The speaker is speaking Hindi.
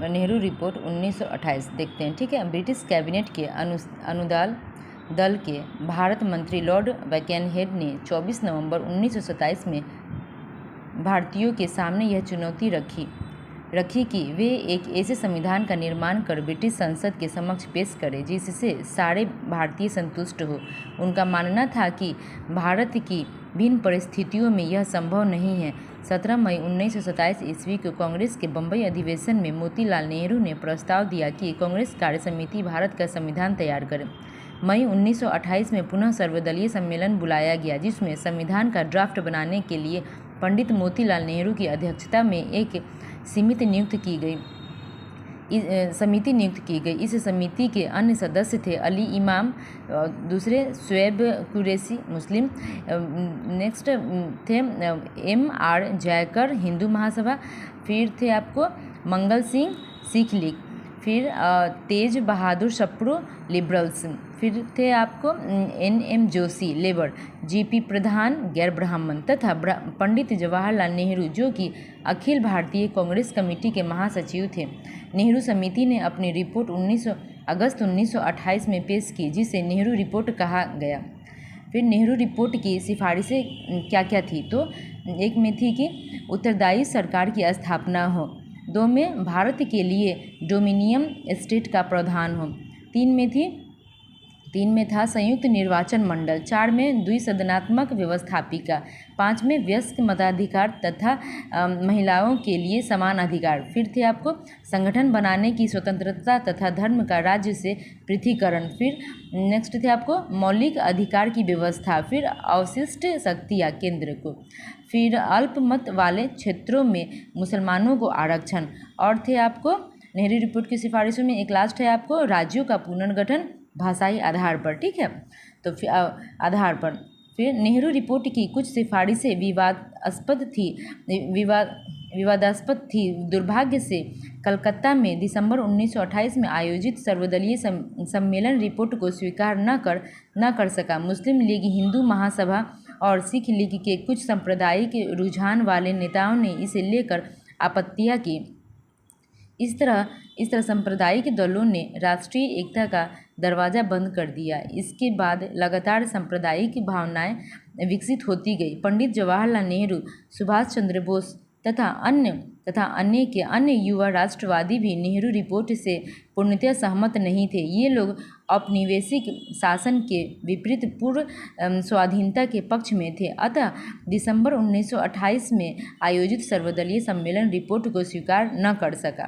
नेहरू रिपोर्ट 1928 देखते हैं, ठीक है। ब्रिटिश कैबिनेट के अनुदान दल के भारत मंत्री लॉर्ड बर्किनहेड ने 24 नवंबर 1927 में भारतीयों के सामने यह चुनौती रखी कि वे एक ऐसे संविधान का निर्माण कर ब्रिटिश संसद के समक्ष पेश करें जिससे सारे भारतीय संतुष्ट हो। उनका मानना था कि भारत की भिन्न परिस्थितियों में यह संभव नहीं है। 17 मई 1927 ईस्वी को कांग्रेस के बम्बई अधिवेशन में मोतीलाल नेहरू ने प्रस्ताव दिया कि कांग्रेस कार्य समिति भारत का संविधान तैयार करे। मई 1928 में पुनः सर्वदलीय सम्मेलन बुलाया गया जिसमें संविधान का ड्राफ्ट बनाने के लिए पंडित मोतीलाल नेहरू की अध्यक्षता में एक समिति नियुक्त की गई। इस समिति के अन्य सदस्य थे अली इमाम, दूसरे शुएब कुरैशी मुस्लिम, नेक्स्ट थे M.R. जयकर हिंदू महासभा, फिर थे आपको मंगल सिंह सिख लीग, फिर तेज बहादुर सप्रू लिबरल्स, फिर थे आपको N.M. Joshi labour, G.P. प्रधान गैर ब्राह्मण तथा पंडित जवाहरलाल नेहरू जो कि अखिल भारतीय कांग्रेस कमेटी के महासचिव थे। नेहरू समिति ने अपनी रिपोर्ट 19 अगस्त 1928 में पेश की जिसे नेहरू रिपोर्ट कहा गया। फिर नेहरू रिपोर्ट की सिफारिशें क्या क्या थी, तो एक में थी कि उत्तरदायी सरकार की स्थापना हो, 2 में भारत के लिए डोमिनियन स्टेट का प्रावधान हो, 3 में था संयुक्त निर्वाचन मंडल, 4 में द्विसदनात्मक व्यवस्थापिका, 5 में वयस्क मताधिकार तथा महिलाओं के लिए समान अधिकार, फिर थे आपको संगठन बनाने की स्वतंत्रता तथा धर्म का राज्य से पृथकीकरण, फिर नेक्स्ट थे आपको मौलिक अधिकार की व्यवस्था, फिर अवशिष्ट शक्तियाँ केंद्र को, फिर अल्पमत वाले क्षेत्रों में मुसलमानों को आरक्षण, और थे आपको नेहरू रिपोर्ट की सिफारिशों में एक लास्ट है आपको राज्यों का पुनर्गठन भाषाई आधार पर, ठीक है। तो फिर आधार पर फिर नेहरू रिपोर्ट की कुछ सिफारिशें विवादास्पद थी। दुर्भाग्य से कलकत्ता में दिसंबर 1928 में आयोजित सर्वदलीय सम्मेलन रिपोर्ट को स्वीकार न कर सका। मुस्लिम लीग, हिंदू महासभा और सिख लीग के कुछ सांप्रदायिक रुझान वाले नेताओं ने इसे लेकर आपत्तियां की। इस तरह सांप्रदायिक दलों ने राष्ट्रीय एकता का दरवाज़ा बंद कर दिया। इसके बाद लगातार सांप्रदायिक भावनाएं विकसित होती गई। पंडित जवाहरलाल नेहरू, सुभाष चंद्र बोस तथा अन्य युवा राष्ट्रवादी भी नेहरू रिपोर्ट से पूर्णतः सहमत नहीं थे। ये लोग औपनिवेशिक शासन के विपरीत पूर्ण स्वाधीनता के पक्ष में थे। अतः दिसंबर 1928 में आयोजित सर्वदलीय सम्मेलन रिपोर्ट को स्वीकार न कर सका।